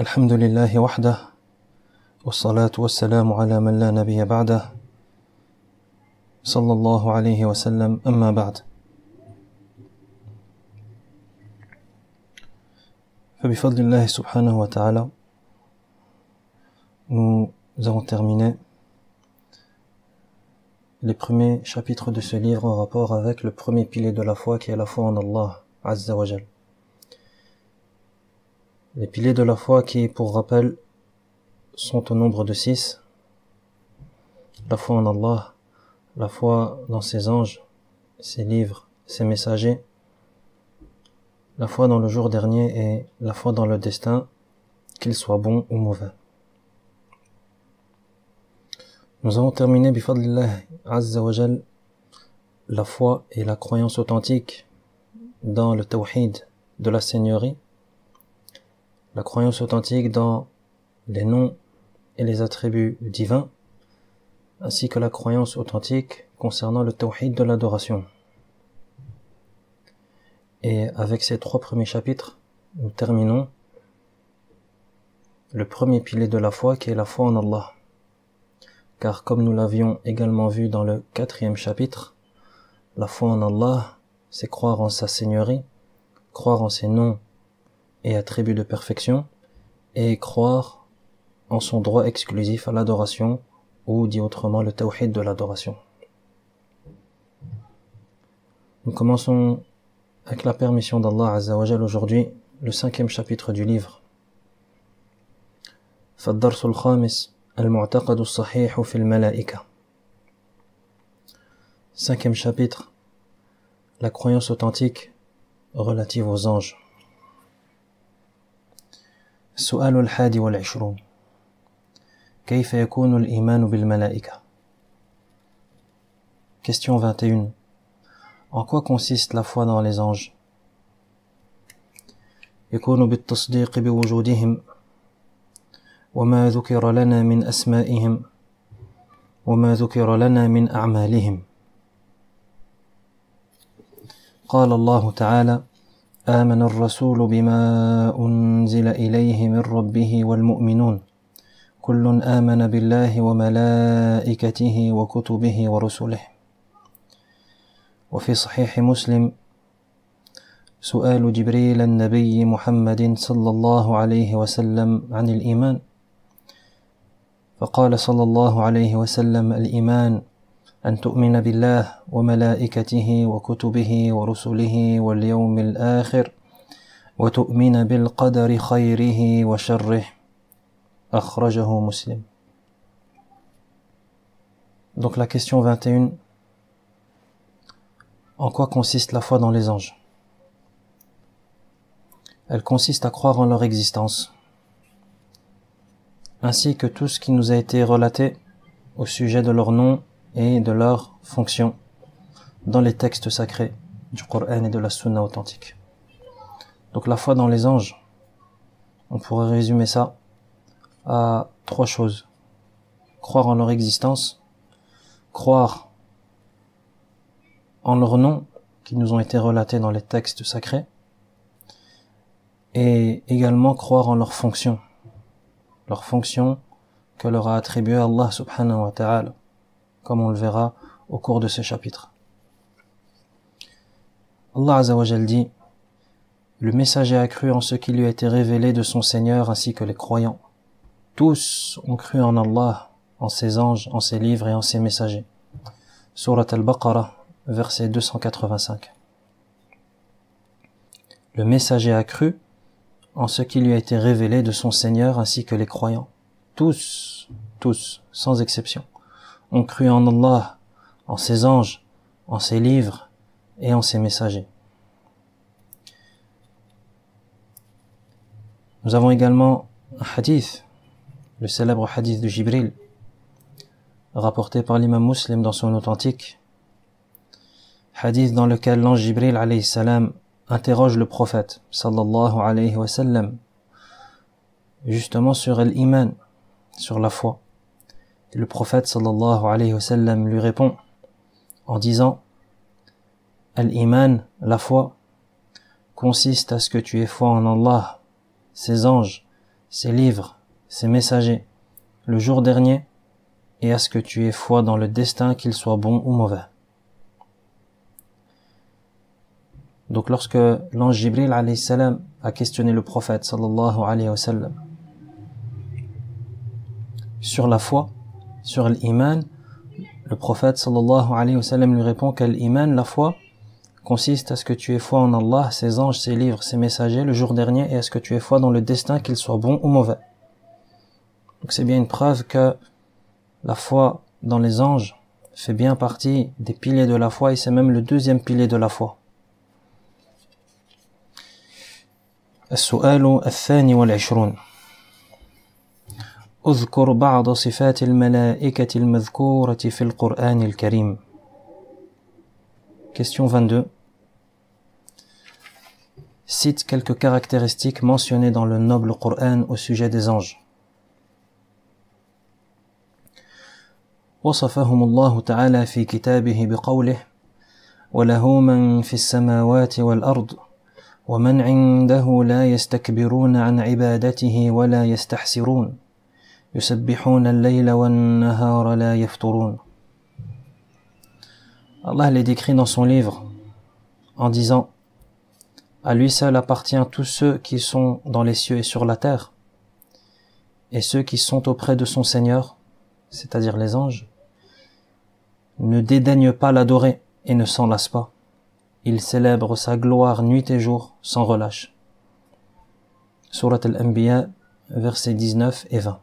الحمد لله وحده والصلاة والسلام على من لا نبي بعده صلى الله عليه وسلم أما بعد. فبفضل الله سبحانه وتعالى nous avons terminé les premiers chapitres de ce livre en rapport avec le premier pilier de la foi qui est la foi en Allah Azza wa Jal. Les piliers de la foi qui, pour rappel, sont au nombre de 6. La foi en Allah, la foi dans ses anges, ses livres, ses messagers, la foi dans le jour dernier et la foi dans le destin, qu'il soit bon ou mauvais. Nous avons terminé, bifadlillah Azza wa Jal, la foi et la croyance authentique dans le tawhid de la Seigneurie, la croyance authentique dans les noms et les attributs divins, ainsi que la croyance authentique concernant le tawhid de l'adoration. Et avec ces 3 premiers chapitres, nous terminons le premier pilier de la foi qui est la foi en Allah. Car comme nous l'avions également vu dans le 4e chapitre, la foi en Allah, c'est croire en sa Seigneurie, croire en ses noms et attributs de perfection, et croire en son droit exclusif à l'adoration, ou dit autrement le tawhid de l'adoration. Nous commençons avec la permission d'Allah Azza wa Jal aujourd'hui, le 5e chapitre du livre. فالدرس الخامس المعتقد الصحيح في الملائكة. 5e chapitre, la croyance authentique relative aux anges. السؤال 21. كيف يكون الإيمان بالملائكة؟ Question 21. En quoi consiste la foi dans les anges? يكون بالتصديق بوجودهم وما ذكر لنا من أسمائهم وما ذكر لنا من أعمالهم. قال الله تعالى: آمن الرسول بما أنزل إليه من ربه والمؤمنون كل آمن بالله وملائكته وكتبه ورسله. وفي صحيح مسلم سؤال جبريل النبي محمد صلى الله عليه وسلم عن الإيمان، فقال صلى الله عليه وسلم: الإيمان أن تؤمن بالله وملائكته وكتبه ورسله واليوم الآخر وتؤمن بالقدر خيره وشره. أخرجه مسلم. Donc la question 21. En quoi consiste la foi dans les anges? Elle consiste à croire en leur existence, ainsi que tout ce qui nous a été relaté au sujet de leur nom et de leur fonction dans les textes sacrés du Coran et de la Sunna authentique. Donc la foi dans les anges, on pourrait résumer ça à 3 choses. Croire en leur existence, croire en leurs noms qui nous ont été relatés dans les textes sacrés, et également croire en leurs fonctions que leur a attribuées Allah subhanahu wa ta'ala, comme on le verra au cours de ce chapitre. Allah Azza wa Jal dit: le messager a cru en ce qui lui a été révélé de son Seigneur ainsi que les croyants. Tous ont cru en Allah, en ses anges, en ses livres et en ses messagers. Surat al-Baqarah, verset 285. Le messager a cru en ce qui lui a été révélé de son Seigneur ainsi que les croyants. Tous, sans exception, ont cru en Allah, en ses anges, en ses livres et en ses messagers. Nous avons également un hadith, le célèbre hadith de Jibril, rapporté par l'imam Muslim dans son authentique, hadith dans lequel l'ange Jibril alayhi salam interroge le prophète sallallahu alayhi wa sallam justement sur l'iman, sur la foi. Et le prophète sallallahu alayhi wa sallam lui répond en disant: Al-iman, la foi, consiste à ce que tu aies foi en Allah, ses anges, ses livres, ses messagers, le jour dernier, et à ce que tu aies foi dans le destin, qu'il soit bon ou mauvais. Donc lorsque l'ange Jibril alayhi salam a questionné le prophète sallallahu alayhi wa sallam sur la foi, sur l'iman, le prophète sallallahu alayhi wa sallam lui répond que l'iman, la foi, consiste à ce que tu aies foi en Allah, ses anges, ses livres, ses messagers, le jour dernier, et à ce que tu aies foi dans le destin, qu'il soit bon ou mauvais. Donc c'est bien une preuve que la foi dans les anges fait bien partie des piliers de la foi, et c'est même le deuxième pilier de la foi. السؤال الثاني والعشرون اذكر بعض صفات الملائكة المذكورة في القرآن الكريم. Question 22. Cite quelques caractéristiques mentionnées dans le noble Coran au sujet des anges. وصفهم الله تعالى في كتابه بقوله وله من في السماوات والأرض ومن عنده لا يستكبرون عن عبادته ولا يستحسرون يسبحون الليل والنهار لا يفترون. Allah les décrit dans son livre en disant à lui seul appartient tous ceux qui sont dans les cieux et sur la terre, et ceux qui sont auprès de son Seigneur, c'est-à-dire les anges, ne dédaignent pas l'adorer et ne s'en lassent pas. Ils célèbrent sa gloire nuit et jour sans relâche. Surat al-Anbiya, versets 19 et 20.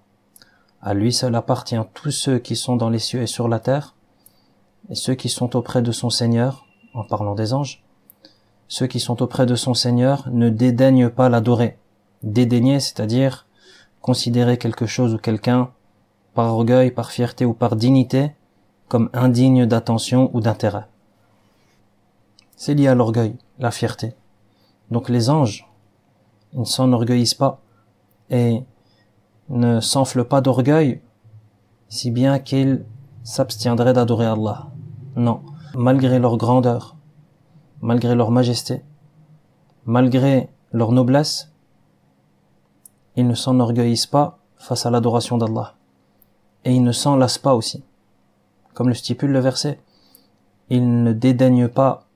À lui seul appartient tous ceux qui sont dans les cieux et sur la terre, et ceux qui sont auprès de son Seigneur, en parlant des anges, ceux qui sont auprès de son Seigneur ne dédaignent pas l'adorer. Dédaigner, c'est-à-dire considérer quelque chose ou quelqu'un par orgueil, par fierté ou par dignité, comme indigne d'attention ou d'intérêt. C'est lié à l'orgueil, la fierté. Donc les anges, ils ne s'enorgueillissent pas et ne s'enflent pas d'orgueil, si bien qu'ils s'abstiendraient d'adorer Allah. Non, malgré leur grandeur, malgré leur majesté, malgré leur noblesse, ils ne s'enorgueillissent pas face à l'adoration d'Allah. Et ils ne s'en lassent pas aussi. Comme le stipule le verset, ils ne dédaignent pas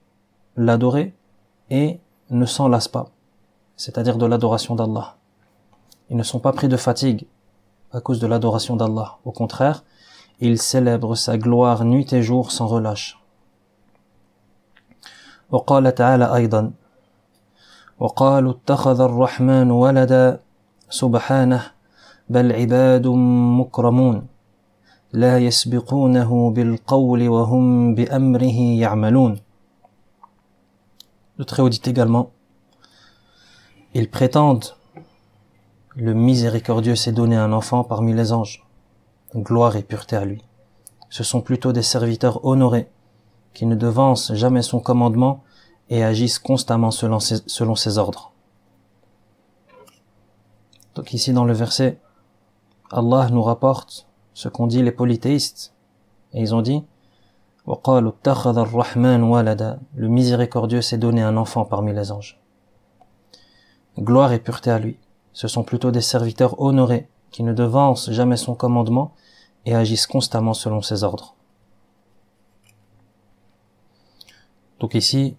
l'adorer et ne s'en lassent pas, c'est-à-dire de l'adoration d'Allah. Ils ne sont pas pris de fatigue à cause de l'adoration d'Allah. Au contraire, ils célèbrent sa gloire nuit et jour sans relâche. وقال تعالى أيضا وقالوا اتخذ الرحمن ولدا سبحانه بل عباد مكرمون لا يسبقونه بالقول وهم بأمره يعملون. Le Très-Haut dit également, ils prétendent, le miséricordieux s'est donné un enfant parmi les anges. Gloire et pureté à lui. Ce sont plutôt des serviteurs honorés, qui ne devancent jamais son commandement et agissent constamment selon ses ordres. Donc ici dans le verset, Allah nous rapporte ce qu'ont dit les polythéistes. Et ils ont dit, وَقَالُوا اتَّخَذَ الرَّحْمَنُ وَلَدًا. Le miséricordieux s'est donné un enfant parmi les anges. Gloire et pureté à lui. Ce sont plutôt des serviteurs honorés, qui ne devancent jamais son commandement et agissent constamment selon ses ordres. Donc ici,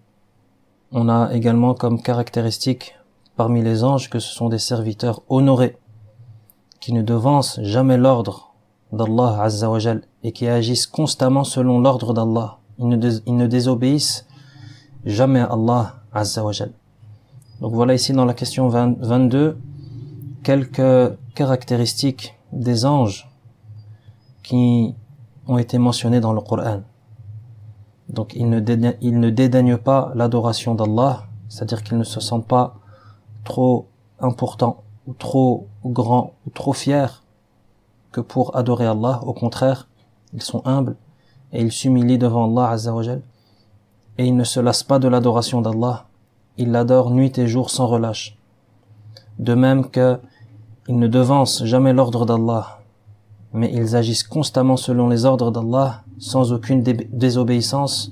on a également comme caractéristique parmi les anges que ce sont des serviteurs honorés, qui ne devancent jamais l'ordre d'Allah Azza wa Jal et qui agissent constamment selon l'ordre d'Allah. Ils ne désobéissent jamais à Allah Azza wa Jal. Donc voilà ici dans la question 22 quelques caractéristiques des anges qui ont été mentionnés dans le Coran. Donc ils ne dédaignent pas l'adoration d'Allah, c'est-à-dire qu'ils ne se sentent pas trop importants ou trop grands ou trop fiers que pour adorer Allah. Au contraire, ils sont humbles et ils s'humilient devant Allah Azza wa Jal et ils ne se lassent pas de l'adoration d'Allah. Ils l'adorent nuit et jour sans relâche. De même que ils ne devancent jamais l'ordre d'Allah, mais ils agissent constamment selon les ordres d'Allah sans aucune désobéissance.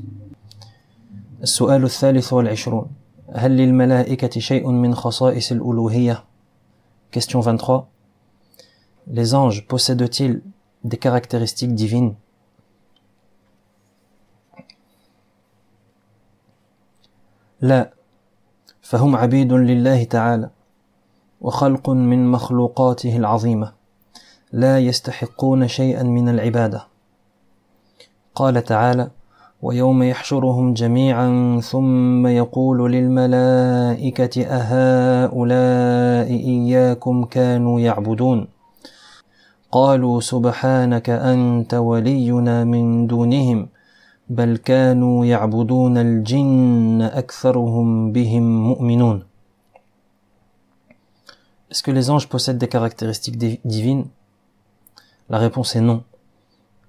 السؤال الثالث والعشرون هل للملائكة شيء من خصائص الألوهية؟ Question 23. Les anges possèdent-ils des caractéristiques divines? لا، فهم عبيد لله تعالى وخلق من مخلوقاته العظيمة لا يستحقون شيئا من العبادة. قال تعالى: ويوم يحشرهم جميعا ثم يقول للملائكة أهؤلاء إياكم كانوا يعبدون قالوا سبحانك أنت ولينا من دونهم بل كانوا يعبدون الجن أكثرهم بهم مؤمنون. Est-ce que les anges possèdent des caractéristiques divines? La réponse est non.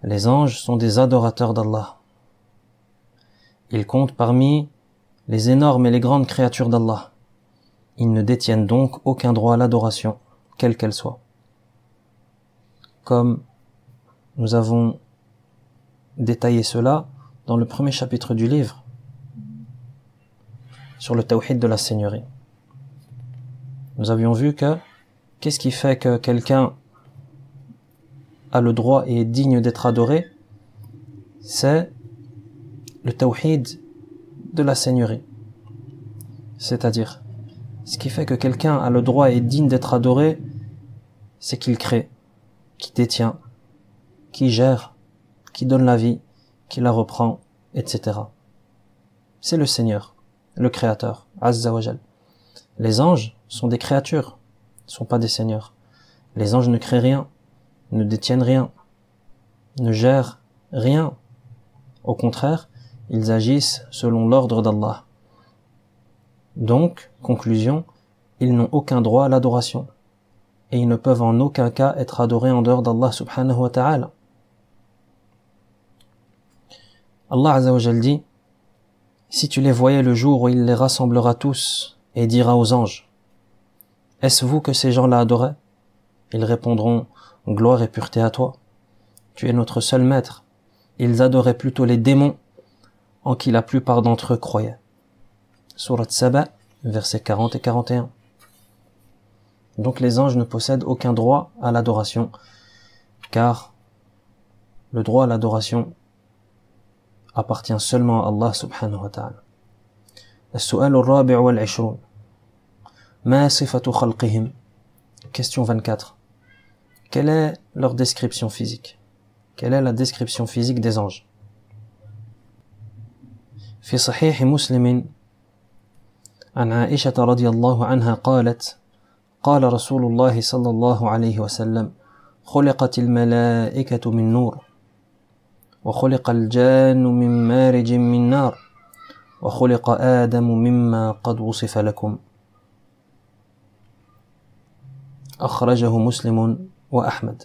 Les anges sont des adorateurs d'Allah. Ils comptent parmi les énormes et les grandes créatures d'Allah. Ils ne détiennent donc aucun droit à l'adoration, quelle qu'elle soit. Comme nous avons détaillé cela dans le premier chapitre du livre, sur le tawhid de la Seigneurie. Nous avions vu que, qu'est-ce qui fait que quelqu'un a le droit et est digne d'être adoré? C'est le tawhid de la Seigneurie. C'est-à-dire, ce qui fait que quelqu'un a le droit et est digne d'être adoré, c'est qu'il crée, qu'il détient, qu'il gère, qu'il donne la vie, qu'il la reprend, etc. C'est le Seigneur, le Créateur, Azza wa Jal. Les anges sont des créatures, ne sont pas des seigneurs. Les anges ne créent rien, ne détiennent rien, ne gèrent rien. Au contraire, ils agissent selon l'ordre d'Allah. Donc, conclusion, ils n'ont aucun droit à l'adoration. Et ils ne peuvent en aucun cas être adorés en dehors d'Allah subhanahu wa ta'ala. Allah Azza wa Jal dit: si tu les voyais le jour où il les rassemblera tous et dira aux anges: est-ce vous que ces gens-là adoraient? Ils répondront: gloire et pureté à toi. Tu es notre seul maître. Ils adoraient plutôt les démons en qui la plupart d'entre eux croyaient. Sourate Saba, versets 40 et 41. Donc les anges ne possèdent aucun droit à l'adoration, car le droit à l'adoration appartient seulement à Allah subhanahu wa ta'ala. السؤال الرابع والعشرون ما صفة خلقهم. Question 24. Quelle est leur description physique? Quelle est la description physique des anges? في صحيح مسلم عن عائشة رضي الله عنها قالت: قال رسول الله صلى الله عليه وسلم: خلقت الملائكة من نور وخلق الجان من مارج من نار وخلق آدم مما قد وصف لكم. أخرجه مسلم وأحمد.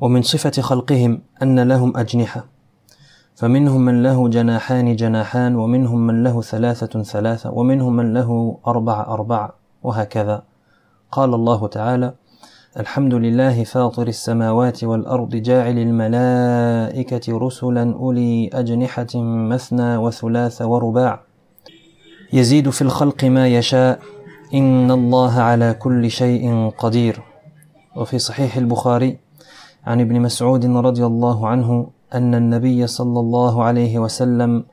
ومن صفة خلقهم أن لهم أجنحة، فمنهم من له جناحان جناحان، ومنهم من له ثلاثة ثلاثة، ومنهم من له أربعة، وهكذا. قال الله تعالى: الحمد لله فاطر السماوات والأرض جاعل الملائكة رسلا أولي أجنحة مثنى وثلاث ورباع يزيد في الخلق ما يشاء إن الله على كل شيء قدير. وفي صحيح البخاري عن ابن مسعود رضي الله عنه أن النبي صلى الله عليه وسلم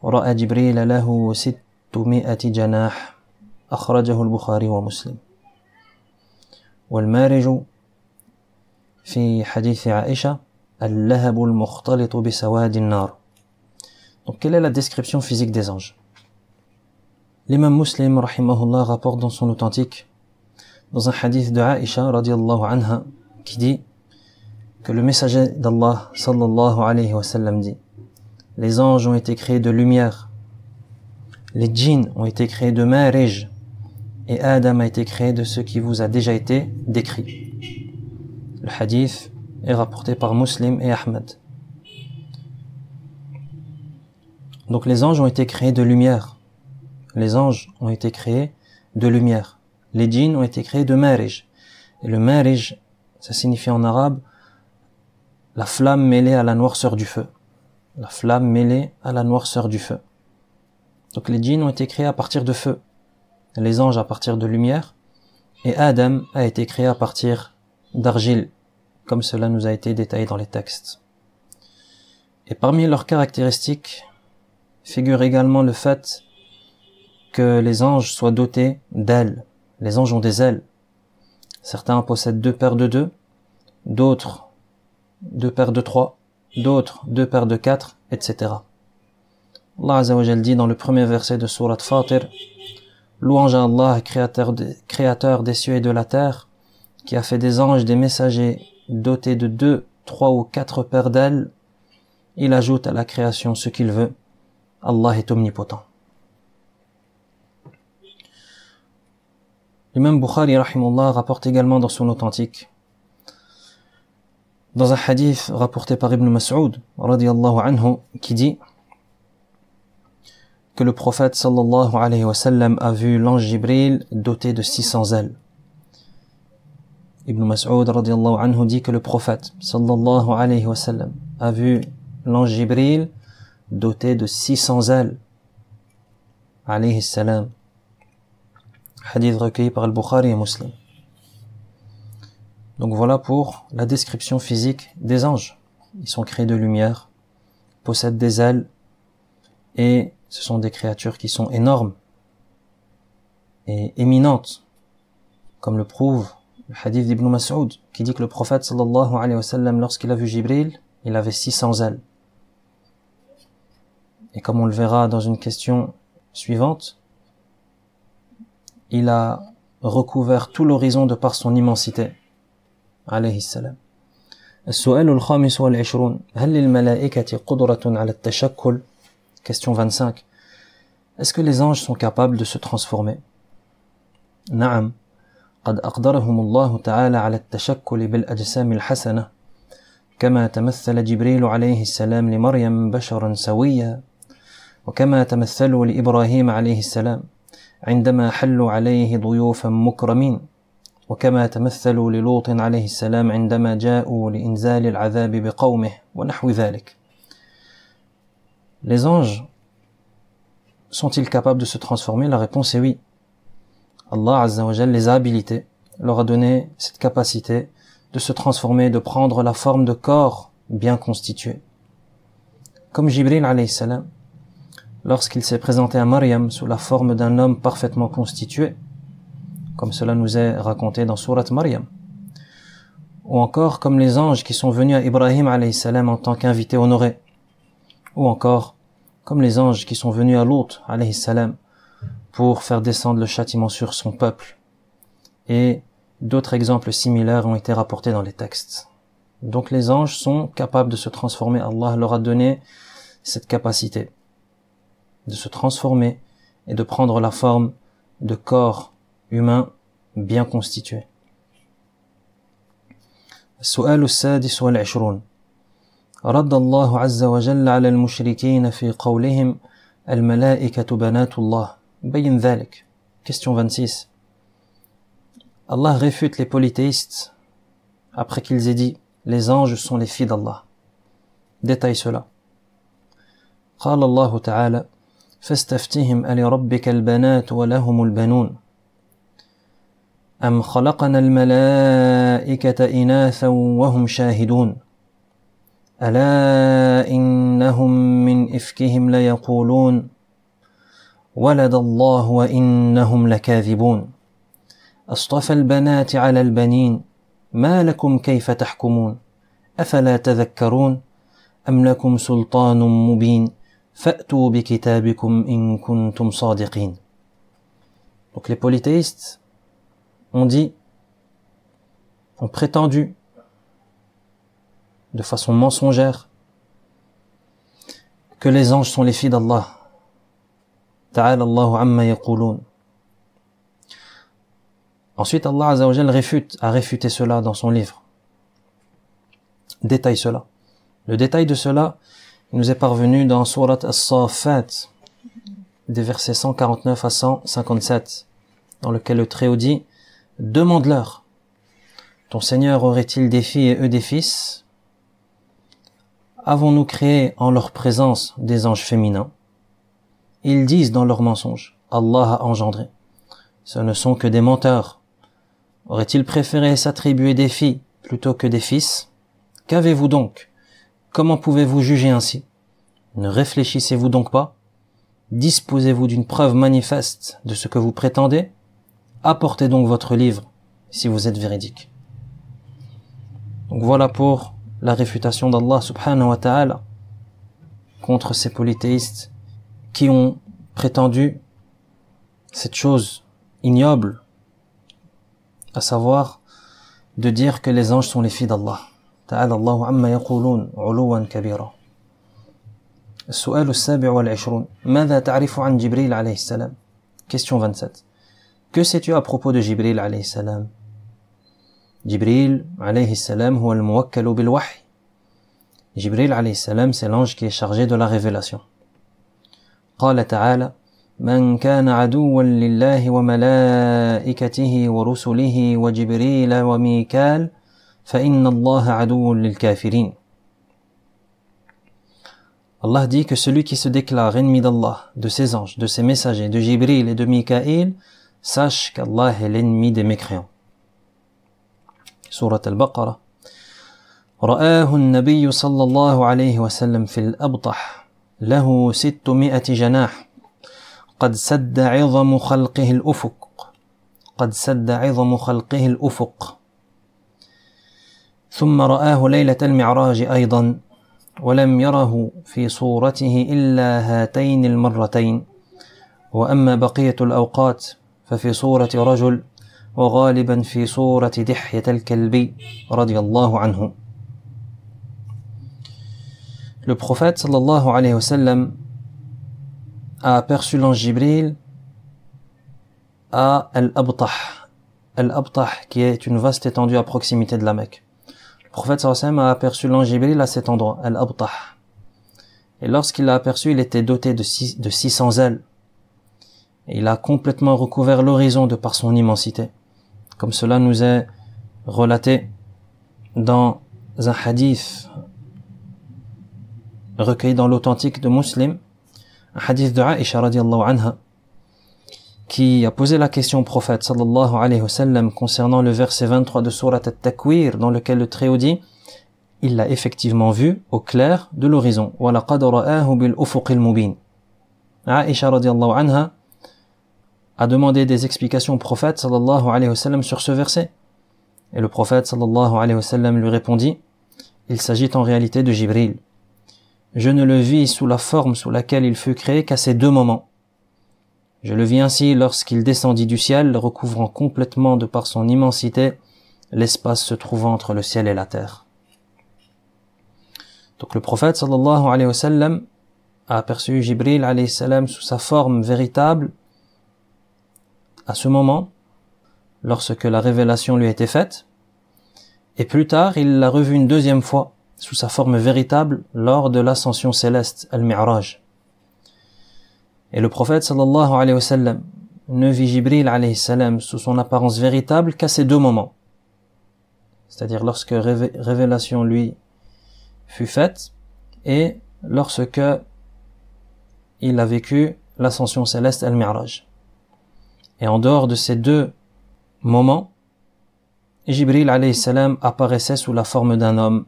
رأى جبريل له 600 جناح. أخرجه البخاري ومسلم. والمارج في حديث عائشة اللهب المختلط بسواد النار. Donc quelle est la description physique des anges? L'imam Muslim rahimahullah rapporte dans son authentique, dans un hadith de Aïcha radiallahu anha, qui dit que le messager d'Allah sallallahu alayhi wa sallam dit: les anges ont été créés de lumière, les djinns ont été créés de marij, et Adam a été créé de ce qui vous a déjà été décrit. Le hadith est rapporté par Muslim et Ahmed. Donc les anges ont été créés de lumière. Les anges ont été créés de lumière. Les djinns ont été créés de marij. Et le marij, ça signifie en arabe la flamme mêlée à la noirceur du feu. La flamme mêlée à la noirceur du feu. Donc les djinns ont été créés à partir de feu, les anges à partir de lumière, et Adam a été créé à partir d'argile, comme cela nous a été détaillé dans les textes. Et parmi leurs caractéristiques figure également le fait que les anges soient dotés d'ailes. Les anges ont des ailes. Certains possèdent 2 paires de 2, d'autres 2 paires de 3, d'autres 2 paires de 4, etc. Allah Azza wa Jal dit dans le premier verset de Sourate Fatir: louange à Allah, créateur des cieux et de la terre, qui a fait des anges des messagers dotés de 2, 3 ou 4 paires d'ailes. Il ajoute à la création ce qu'il veut. Allah est omnipotent. L'imam Bukhari rahimahullah rapporte également dans son authentique, dans un hadith rapporté par Ibn Mas'ud radiyallahu anhu, qui dit que le prophète sallallahu alayhi wa sallam a vu l'ange Jibril doté de 600 ailes. Ibn Mas'ud radiyallahu anhu dit que le prophète sallallahu alayhi wa sallam a vu l'ange Jibril doté de 600 ailes alayhi salam. Hadith recueilli par Al-Bukhari et Muslim. Donc voilà pour la description physique des anges. Ils sont créés de lumière, possèdent des ailes, et ce sont des créatures qui sont énormes et éminentes, comme le prouve le hadith d'Ibn Mas'ud, qui dit que le prophète sallallahu alayhi wa sallam, lorsqu'il a vu Jibril, il avait 600 ailes. Et comme on le verra dans une question suivante, il a recouvert tout l'horizon de par son immensité. عليه السلام. السؤال الخامس والعشرون: هل للملائكة قدرة على التشكل؟ Question 25. Est-ce que les anges sont capables de se transformer? نعم. قد أقدرهم الله تعالى على التشكل بالأجسام الحسنة، كما تمثل جبريل عليه السلام لمريم بشرا سويا، وكما تمثلوا لإبراهيم عليه السلام عندما حلوا عليه ضيوفا مكرمين، وكما تمثلوا للوط عليه السلام عندما جاءوا لإنزال العذاب بقومه ونحو ذلك. Les anges sont-ils capables de se transformer? La réponse est oui. Allah Azza wa Jal les a habilités, leur a donné cette capacité de se transformer, de prendre la forme de corps bien constitué. Comme Jibril alayhi salam, lorsqu'il s'est présenté à Maryam sous la forme d'un homme parfaitement constitué, comme cela nous est raconté dans Sourate Maryam. Ou encore comme les anges qui sont venus à Ibrahim alayhi salam en tant qu'invités honorés. Ou encore comme les anges qui sont venus à Lot alayhi salam pour faire descendre le châtiment sur son peuple. Et d'autres exemples similaires ont été rapportés dans les textes. Donc les anges sont capables de se transformer. Allah leur a donné cette capacité de se transformer et de prendre la forme de corps humain bien constitué. السؤال السادس والعشرون: رد الله عز وجل على المشركين في قولهم الملائكة بنات الله، بين ذلك. Question 26. Allah réfute les polythéistes après qu'ils aient dit les anges sont les filles d'Allah. Détaille cela. قال الله تعالى: فاستفتهم ألربك البنات ولهم البنون أم خلقنا الملائكة إناثا وهم شاهدون ألا إنهم من إفكهم ليقولون ولد الله وإنهم لكاذبون أصطفى البنات على البنين ما لكم كيف تحكمون أفلا تذكرون أم لكم سلطان مبين فأتوا بكتابكم إن كنتم صادقين. Donc les polythéistes ont dit, ont prétendu de façon mensongère que les anges sont les filles d'Allah. Ta'ala Allahu amma yaqulun. Ensuite, Allah Azza wa Jal a réfuté cela dans son livre. Détaille cela. Le détail de cela nous est parvenu dans Surat As-Saffat, des versets 149 à 157, dans lequel le Très-Haut dit: demande-leur, ton Seigneur aurait-il des filles et eux des fils? Avons-nous créé en leur présence des anges féminins? Ils disent dans leur mensonge, Allah a engendré. Ce ne sont que des menteurs. Aurait-il préféré s'attribuer des filles plutôt que des fils? Qu'avez-vous donc? Comment pouvez-vous juger ainsi? Ne réfléchissez-vous donc pas? Disposez-vous d'une preuve manifeste de ce que vous prétendez? Apportez donc votre livre, si vous êtes véridique. Donc voilà pour la réfutation d'Allah subhanahu wa ta'ala contre ces polythéistes qui ont prétendu cette chose ignoble, à savoir de dire que les anges sont les filles d'Allah. Ta'ala Allahu amma yaqulun 'uluwan kabira. السؤال السابع والعشرون ماذا تعرف عن جبريل عليه السلام? Question 27. Que sais-tu à propos de Jibril alayhi salam? Jibril alayhi salam huwa al-muwakkalu bil wahy. Jibril alayhi salam, c'est l'ange qui est chargé de la révélation. قال تعالى من كان عدوا لله وملائكته ورسله وجبريل وميكال فإن الله عدو للكافرين. Allah dit que celui qui se déclare ennemi d'Allah, de ses anges, de ses messagers, de Jibril et de Mikaïl, sache qu'Allah est l'ennemi des mécréants. Surat al-Baqarah. رآه النبي صلى الله عليه وسلم في الأبطح له 600 جناح قد سد عظم خلقه الأفق ثم رآه ليلة المعراج أيضا ولم يره في صورته إلا هاتين المرتين وأما بقية الأوقات ففي صورة رجل وغالبا في صورة دحية الكلبي رضي الله عنه. Le prophète sallallahu alayhi wa sallam a aperçu l'ange Jibril à Al-Abtah. Al-Abtah qui est une vaste étendue à proximité de la Mecque. Le prophète sallallahu alayhi wa sallam a aperçu l'ange Jibril à cet endroit, Al-Abtah. Et lorsqu'il l'a aperçu, il était doté de 600 ailes. Et il a complètement recouvert l'horizon de par son immensité. Comme cela nous est relaté dans un hadith recueilli dans l'authentique de Muslim, un hadith de Aïcha radiyallahu anha, qui a posé la question au prophète sallallahu alayhi wa sallam concernant le verset 23 de Surat At-Takwir, dans lequel le Très-Haut dit « Il l'a effectivement vu au clair de l'horizon. » Wa laqad ra'ahu bil ufuqil mubin. Aïcha radiyallahu anha a demandé des explications au prophète sallallahu alayhi wa sallam sur ce verset. Et le prophète sallallahu alayhi wa sallam lui répondit « Il s'agit en réalité de Jibril. Je ne le vis sous la forme sous laquelle il fut créé qu'à ces deux moments. Je le vis ainsi lorsqu'il descendit du ciel, recouvrant complètement de par son immensité l'espace se trouvant entre le ciel et la terre. » Donc le prophète sallallahu alayhi wa sallam a aperçu Jibril alayhi salam sous sa forme véritable à ce moment, lorsque la révélation lui a été faite, et plus tard il l'a revu une deuxième fois sous sa forme véritable lors de l'ascension céleste, Al-Mi'raj. Et le prophète sallallahu alayhi wa sallam ne vit Jibril alayhi salam sous son apparence véritable qu'à ces deux moments. C'est-à-dire lorsque révélation lui fut faite et lorsque il a vécu l'ascension céleste Al-Mi'raj. Et en dehors de ces deux moments, Jibril alayhi salam apparaissait sous la forme d'un homme.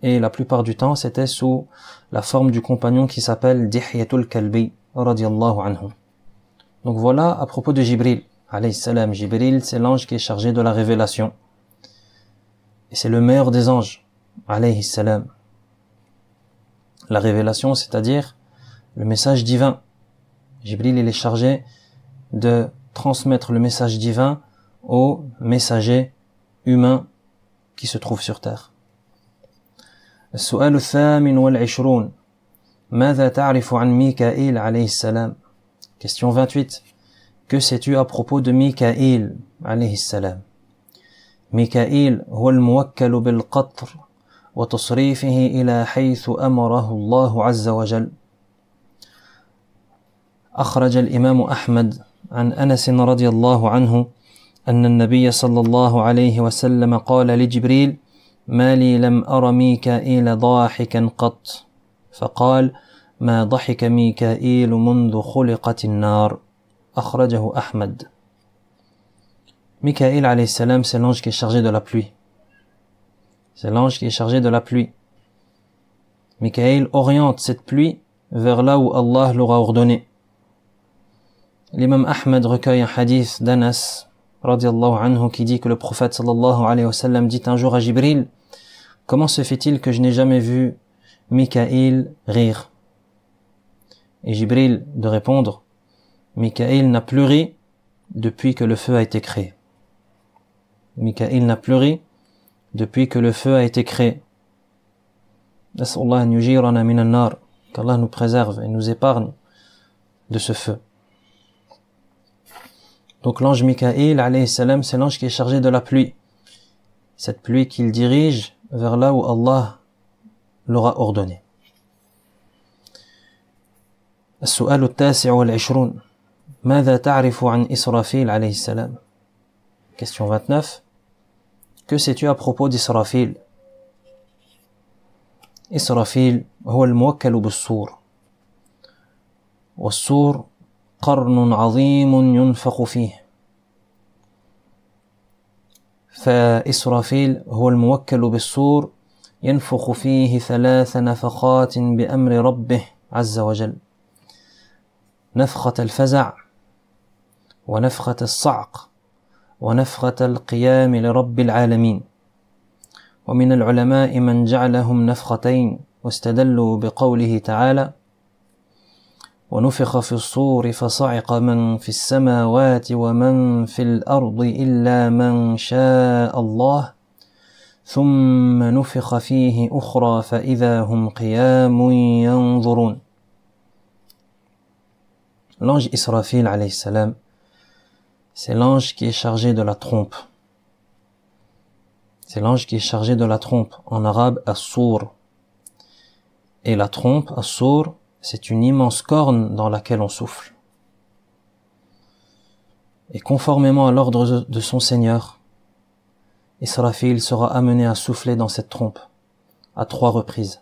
Et la plupart du temps, c'était sous la forme du compagnon qui s'appelle Dihyatul Kalbi, radiyallahu anhu. Donc voilà à propos de Jibril, alayhi salam. Jibril, c'est l'ange qui est chargé de la révélation. Et c'est le meilleur des anges, alayhi salam. La révélation, c'est-à-dire le message divin. Jibril, il est chargé de transmettre le message divin aux messagers humains qui se trouvent sur terre. السؤال الثامن والعشرون ماذا تعرف عن ميكائيل عليه السلام? Question 28. Que sais-tu à propos de Mikaïl عليه السلام? ميكائيل هو الموكل بالقطر وتصريفه إلى حيث أمره الله عز وجل. أخرج الإمام أحمد عن أنس رضي الله عنه أن النبي صلى الله عليه وسلم قال لجبريل ما لي لم أر ميكائيل ضاحكا قط فقال ما ضحك ميكائيل منذ خلقت النار أخرجه أحمد. Mikaël alayhi salam, c'est l'ange qui est chargé de la pluie. C'est l'ange qui est chargé de la pluie. Mikaël oriente cette pluie vers là où Allah l'aura ordonné. L'imam Ahmed recueille un hadith d'Anas radiallahu anhu qui dit que le prophète sallallahu alayhi wa sallam dit un jour à Jibril: comment se fait-il que je n'ai jamais vu Mikaël rire? Et Jibril de répondre: Mikaël n'a plus ri depuis que le feu a été créé. Mikaël n'a plus ri depuis que le feu a été créé. Nas'Allah an yujirana min an-nar, qu'Allah nous préserve et nous épargne de ce feu. Donc l'ange Mikaël alayhi salam, c'est l'ange qui est chargé de la pluie. Cette pluie qu'il dirige vers là où Allah l'aura ordonné. السؤال التاسع والعشرون ماذا تعرف عن إسرافيل عليه السلام? Question 29. Que sais-tu à propos d'Israfil? إسرافيل هو الموكل بالصور، والصور قرن عظيم ينفخ فيه. فإسرافيل هو الموكل بالصور ينفخ فيه 3 نفخات بأمر ربه عز وجل: نفخة الفزع، ونفخة الصعق، ونفخة القيام لرب العالمين. ومن العلماء من جعلهم نفختين واستدلوا بقوله تعالى: ونفخ في الصور فصعق من في السماوات ومن في الأرض إلا من شاء الله ثم نفخ فيه أخرى فإذا هم قيام ينظرون. L'ange Israfil alayhi salam, c'est l'ange qui est chargé de la trompe. C'est l'ange qui est chargé de la trompe, en arabe as-sour. Et la trompe, as-sour, c'est une immense corne dans laquelle on souffle. Et conformément à l'ordre de son Seigneur, Israfil sera amené à souffler dans cette trompe à 3 reprises.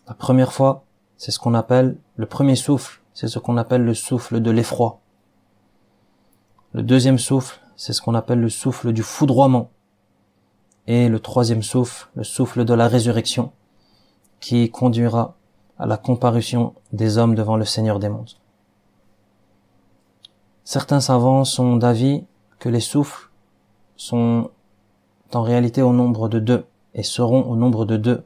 La première fois, c'est ce qu'on appelle le premier souffle, c'est ce qu'on appelle le souffle de l'effroi. Le deuxième souffle, c'est ce qu'on appelle le souffle du foudroiement. Et le troisième souffle, le souffle de la résurrection, qui conduira à la comparution des hommes devant le Seigneur des mondes. Certains savants sont d'avis que les souffles sont en réalité au nombre de 2 et seront au nombre de 2.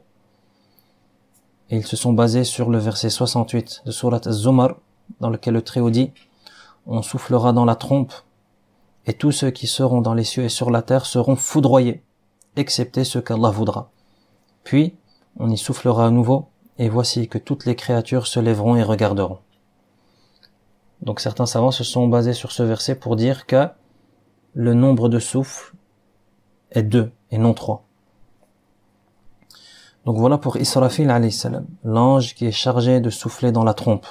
Et ils se sont basés sur le verset 68 de Surat Az-Zumar, dans lequel le Très-Haut dit: on soufflera dans la trompe, et tous ceux qui seront dans les cieux et sur la terre seront foudroyés, excepté ceux qu'Allah voudra. Puis, on y soufflera à nouveau, et voici que toutes les créatures se lèveront et regarderont. Donc certains savants se sont basés sur ce verset pour dire que le nombre de souffles est 2 et non 3. Donc voilà pour Israfil alayhi salam, l'ange qui est chargé de souffler dans la trompe.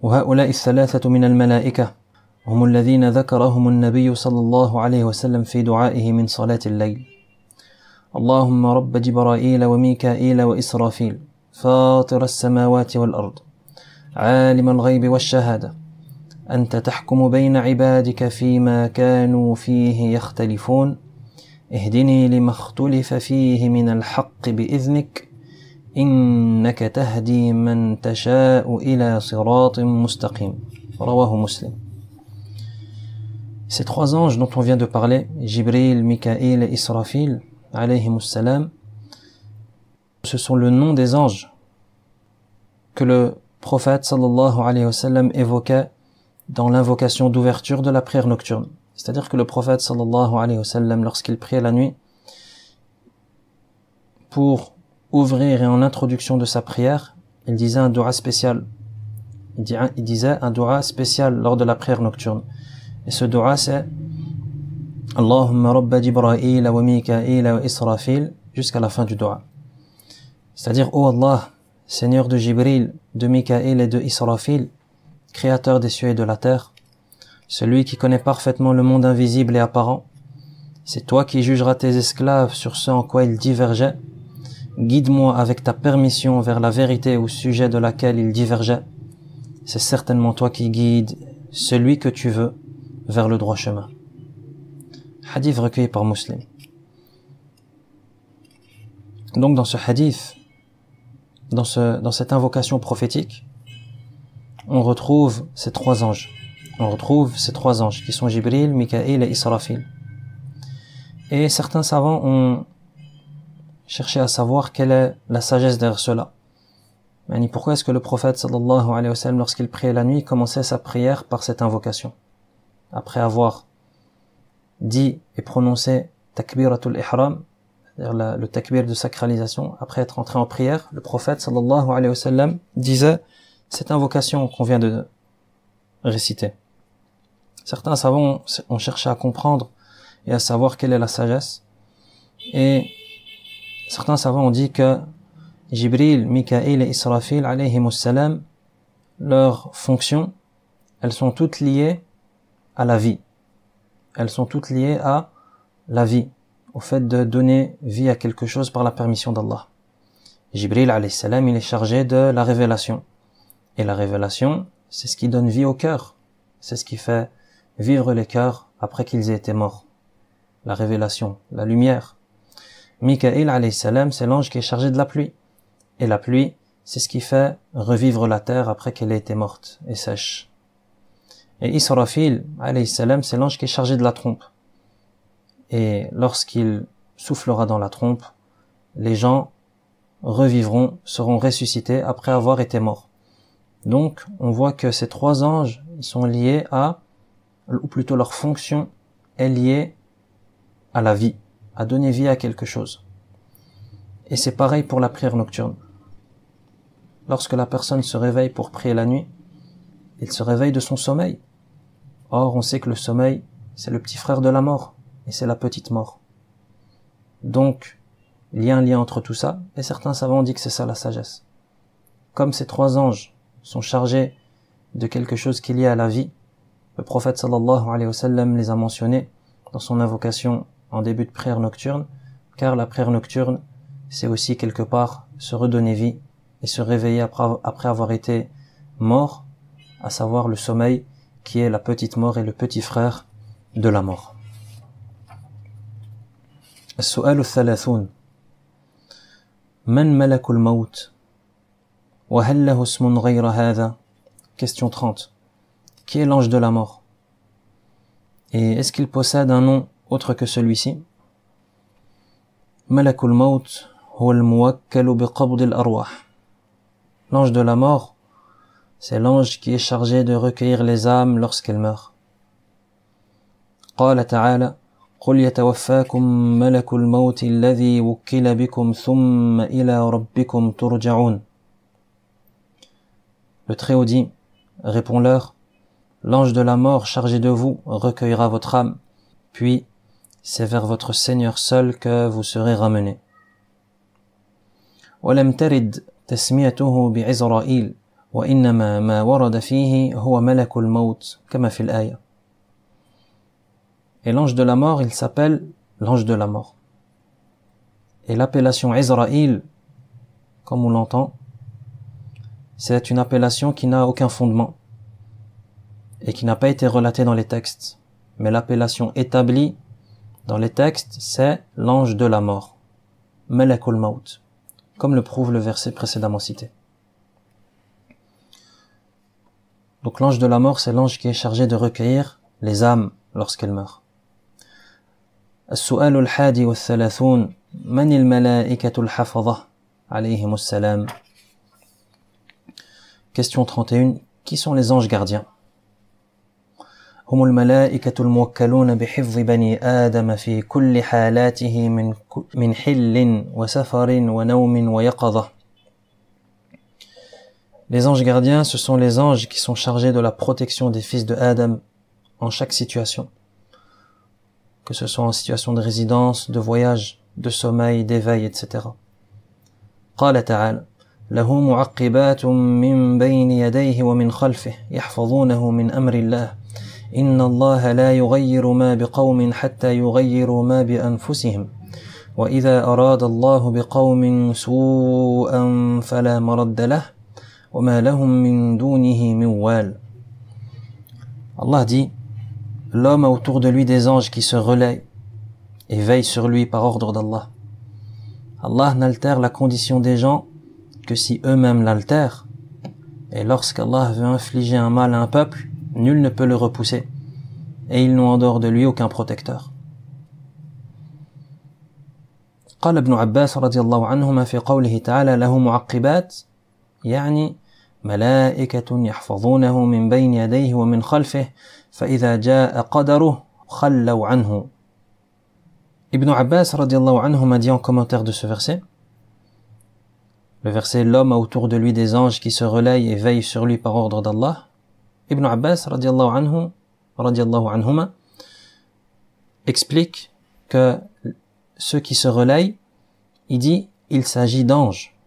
وهؤلاء الثلاثة من الملائكة هم الذين ذكرهم النبي صلى الله عليه وسلم في دعائه من صلاة الليل: اللهم رب جبرائيل وميكائيل وإسرافيل فاطر السماوات والأرض عالم الغيب والشهادة أنت تحكم بين عبادك فيما كانوا فيه يختلفون اهدني لما اختلف فيه من الحق بإذنك إنك تهدي من تشاء إلى صراط مستقيم. رواه مسلم. Ces 3 anges dont on vient de parler, Jibril, Mikaël et Israfil, alayhimus salam, ce sont le nom des anges que le prophète sallallahu alayhi wa sallam évoquait dans l'invocation d'ouverture de la prière nocturne. C'est-à-dire que le prophète sallallahu alayhi wa sallam, lorsqu'il priait la nuit, pour ouvrir et en introduction de sa prière, il disait un dua spécial. Il disait un dua spécial lors de la prière nocturne. Et ce dua c'est Allahumma rabba Jibra'il wa Mikaïl wa Israfil jusqu'à la fin du dua. C'est-à-dire, oh Allah, Seigneur de Jibril, de Mikaïl et de Israfil, créateur des cieux et de la terre, celui qui connaît parfaitement le monde invisible et apparent, c'est toi qui jugeras tes esclaves sur ce en quoi ils divergeaient, guide-moi avec ta permission vers la vérité au sujet de laquelle il divergeait. C'est certainement toi qui guides celui que tu veux vers le droit chemin. Hadith recueilli par Muslim. Donc dans ce hadith, dans cette invocation prophétique, on retrouve ces trois anges. On retrouve ces trois anges qui sont Jibril, Mikaïl et Israfil. Et certains savants ont cherché à savoir quelle est la sagesse derrière cela. Pourquoi est-ce que le prophète sallallahu alayhi wa sallam, lorsqu'il priait la nuit, commençait sa prière par cette invocation? Après avoir dit et prononcé takbiratul ihram, c'est-à-dire le takbir de sacralisation, après être entré en prière, le prophète sallallahu alayhi wa sallam disait cette invocation qu'on vient de réciter. Certains savants ont cherché à comprendre et à savoir quelle est la sagesse. Et certains savants ont dit que Jibril, Mikaïl et Israfil alayhimus salam, leurs fonctions, elles sont toutes liées à la vie. Elles sont toutes liées à la vie, au fait de donner vie à quelque chose par la permission d'Allah. Jibril alayhi salam, il est chargé de la révélation. Et la révélation, c'est ce qui donne vie au cœur. C'est ce qui fait vivre les cœurs après qu'ils aient été morts. La révélation, la lumière. Mikaïl alayhi salam, c'est l'ange qui est chargé de la pluie. Et la pluie, c'est ce qui fait revivre la terre après qu'elle ait été morte et sèche. Et Israfil alayhi salam, c'est l'ange qui est chargé de la trompe. Et lorsqu'il soufflera dans la trompe, les gens revivront, seront ressuscités après avoir été morts. Donc, on voit que ces trois anges, ils sont liés à, ou plutôt leur fonction est liée à la vie, à donner vie à quelque chose. Et c'est pareil pour la prière nocturne. Lorsque la personne se réveille pour prier la nuit, il se réveille de son sommeil. Or, on sait que le sommeil, c'est le petit frère de la mort, et c'est la petite mort. Donc, il y a un lien entre tout ça, et certains savants ont dit que c'est ça la sagesse. Comme ces trois anges sont chargés de quelque chose qui est lié à la vie, le prophète sallallahu alayhi wa sallam les a mentionnés dans son invocation en début de prière nocturne, car la prière nocturne, c'est aussi quelque part se redonner vie et se réveiller après avoir été mort, à savoir le sommeil qui est la petite mort et le petit frère de la mort. السؤال الثلاثون من ملك الموت وهل له اسم غير هذا? Question 30. Qui est l'ange de la mort? Et est-ce qu'il possède un nom autre que celui-ci? ملك الموت هو الموكل بقبض الأرواح. L'ange de la mort, c'est l'ange qui est chargé de recueillir les âmes lorsqu'elles meurent. قال تعالى قل يتوفاكم ملك الموت الذي وكل بكم ثم إلى ربكم ترجعون. Le Très-Haut dit, réponds-leur, l'ange de la mort chargé de vous recueillera votre âme, puis c'est vers votre Seigneur seul que vous serez ramenés. ولم ترد تسميته بعزرائيل وإنما ما ورد فيه هو ملك الموت كما في الآية. Et l'ange de la mort, il s'appelle l'ange de la mort. Et l'appellation Israël, comme on l'entend, c'est une appellation qui n'a aucun fondement et qui n'a pas été relatée dans les textes. Mais l'appellation établie dans les textes, c'est l'ange de la mort, Malakul Maut, comme le prouve le verset précédemment cité. Donc l'ange de la mort, c'est l'ange qui est chargé de recueillir les âmes lorsqu'elles meurent. السؤال الحادي والثلاثون من الملائكة الحفظة عليهم السلام. Question 31. Qui sont les anges gardiens? هم الملائكة الموكلون بحفظ بني آدم في كل حالاته من حل وسفر ونوم ويقظة. Les anges gardiens, ce sont les anges qui sont chargés de la protection des fils de Adam en chaque situation. Que ce soit en situation de résidence, de voyage, de sommeil, d'éveil, etc. قال تعالى له معقبات من بين يديه ومن خلفه يحفظونه من أمر الله إن الله لا يغير ما بقوم حتى يغيروا ما بأنفسهم وإذا أراد الله بقوم سوءا فلا مرد له وما لهم من دونه من وال. Allah dit, l'homme a autour de lui des anges qui se relaient et veillent sur lui par ordre d'Allah. Allah n'altère la condition des gens que si eux-mêmes l'altèrent, et lorsqu'Allah veut infliger un mal à un peuple, nul ne peut le repousser, et ils n'ont en dehors de lui aucun protecteur. قال ابن عباس رضي الله عنهما في قوله تعالى له معقبات يعني ملائكة يحفظونه من بين يديه ومن خلفه فإذا جاء قدره خلوا عنه. Ibn Abbas radiallahu anhuma dit en commentaire de ce verset, le verset l'homme a autour de lui des anges qui se relayent et veillent sur lui par ordre d'Allah. Ibn Abbas radiallahu anhuma explique que ceux qui se relayent, il dit, il s'agit d'anges.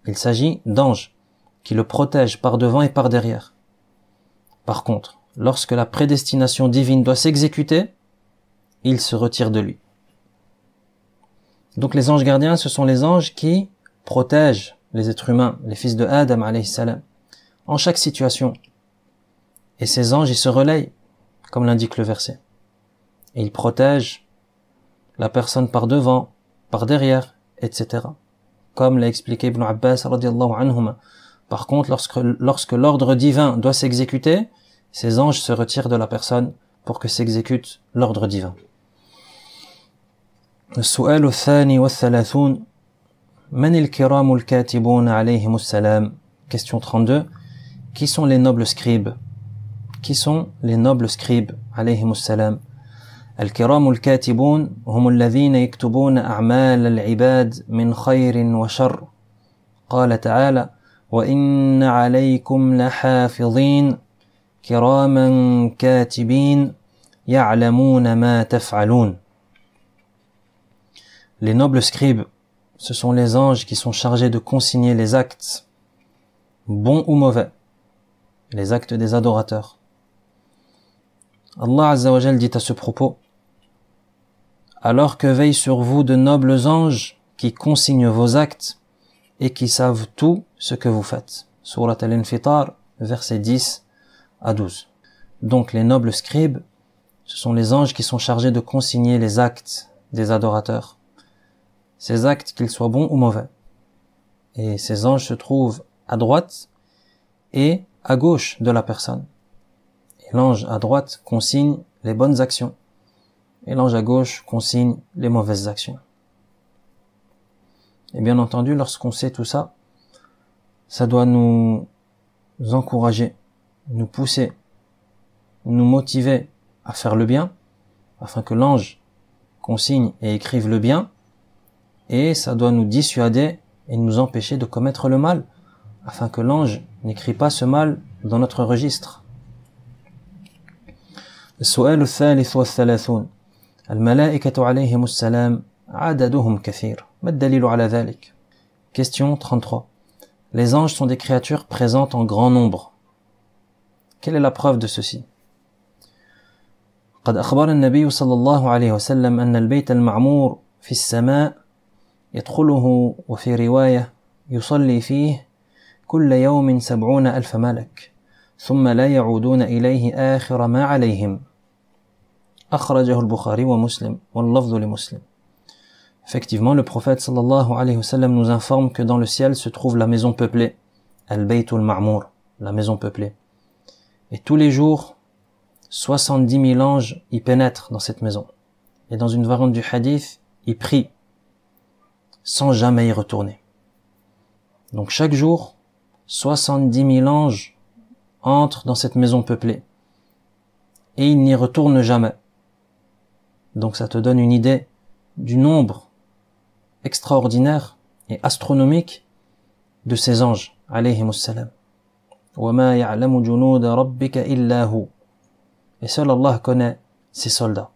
Il s'agit d'anges qui le protègent par devant et par derrière. Par contre, lorsque la prédestination divine doit s'exécuter, il se retire de lui. Donc les anges gardiens, ce sont les anges qui protègent les êtres humains, les fils de Adam alayhi salam, en chaque situation. Et ces anges, ils se relayent, comme l'indique le verset. Et ils protègent la personne par devant, par derrière, etc. Comme l'a expliqué Ibn Abbas radiallahu anhuma. Par contre, lorsque l'ordre divin doit s'exécuter, ces anges se retirent de la personne pour que s'exécute l'ordre divin. السؤال الثاني والثلاثون من الكرام الكاتبون عليهم السلام. Question 32. Qui sont les nobles scribes? Qui sont les nobles scribes عليهم السلام؟ الكرام الكاتبون هم الذين يكتبون أعمال العباد من خير وشر. قال تعالى وإن عليكم لحافظين كراما كاتبين يعلمون ما تفعلون. Les nobles scribes, ce sont les anges qui sont chargés de consigner les actes, bons ou mauvais, les actes des adorateurs. Allah Azza wa Jal dit à ce propos, alors que veillent sur vous de nobles anges qui consignent vos actes et qui savent tout ce que vous faites. Surat Al-Infitar, versets 10 à 12. Donc les nobles scribes, ce sont les anges qui sont chargés de consigner les actes des adorateurs. Ces actes, qu'ils soient bons ou mauvais. Et ces anges se trouvent à droite et à gauche de la personne. Et l'ange à droite consigne les bonnes actions. Et l'ange à gauche consigne les mauvaises actions. Et bien entendu, lorsqu'on sait tout ça, ça doit nous encourager, nous pousser, nous motiver à faire le bien, afin que l'ange consigne et écrive le bien, et ça doit nous dissuader et nous empêcher de commettre le mal, afin que l'ange n'écrit pas ce mal dans notre registre. السؤال الثالث والثلاثون الملائكة عليهم السلام عددهم كثير ما الدليل على ذلك. Question 33. Les anges sont des créatures présentes en grand nombre. Quelle est la preuve de ceci? قد أخبر النبي صلى الله عليه وسلم أن البيت المعمور في السماء يدخله وفي رواية يصلي فيه كل يوم 70,000 ملك ثم لا يعودون إليه آخر ما عليهم. أخرجه البخاري ومسلم واللفظ لمسلم. Effectivement, le prophète sallallahu alayhi wa sallam nous informe que dans le ciel se trouve la maison peuplée, Al-Baytul Ma'mour, la maison peuplée. Et tous les jours, 70 000 anges y pénètrent dans cette maison. Et dans une variante du hadith, ils prient, sans jamais y retourner. Donc chaque jour, 70 000 anges entrent dans cette maison peuplée. Et ils n'y retournent jamais. Donc ça te donne une idée du nombre extraordinaire et astronomique de ces anges, alayhimus salam. وَمَا يَعْلَمُ جُنُودَ رَبِّكَ إِلَّا هُ. Et seul Allah connaît ses soldats.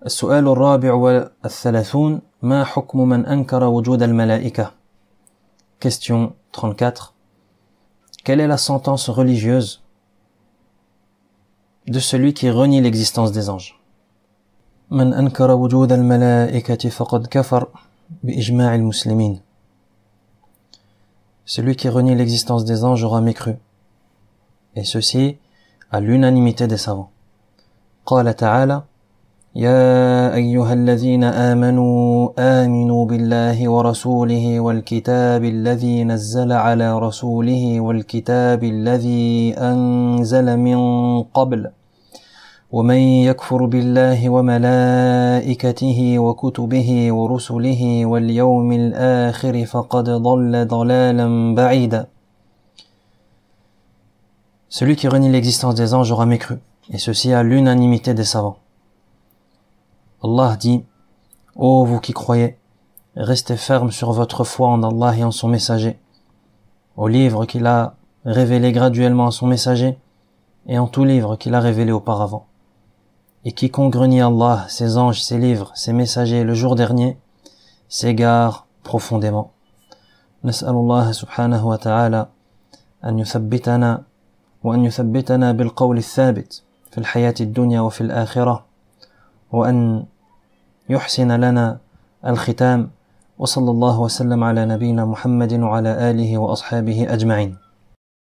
السؤال الرابع والثلاثون ما حكم من أنكر وجود الملائكة. Question 34. Quelle est la sentence religieuse de celui qui renie l'existence des anges? من أنكر وجود الملائكة فقد كفر بإجماع المسلمين. Celui qui renie l'existence des anges aura mécru, et ceci à l'unanimité des savants. قال تعالى: يا أيها الذين آمنوا آمنوا بالله ورسوله والكتاب الذي نزل على رسوله والكتاب الذي أنزل من قبل ومن يكفر بالله وملائكته وكتبه ورسله واليوم الآخر فقد ضل ضلالا بعيدا. Celui qui renie l'existence des anges aura mécru, et ceci à l'unanimité des savants. Allah dit: ô vous qui croyez, restez fermes sur votre foi en Allah et en son messager, au livre qu'il a révélé graduellement à son messager, et en tout livre qu'il a révélé auparavant. Et quiconque renie Allah, ses anges, ses livres, ses messagers le jour dernier, s'égare profondément. Nas'alullah subhanahu wa ta'ala an yuthabbitana wa an yuthabbitana bil qawl al-thabit fi al-hayati ad-dunya wa fi al-akhirah wa an يحسن لنا الختام وصلى الله وسلم على نبينا محمد وعلى آله وأصحابه أجمعين.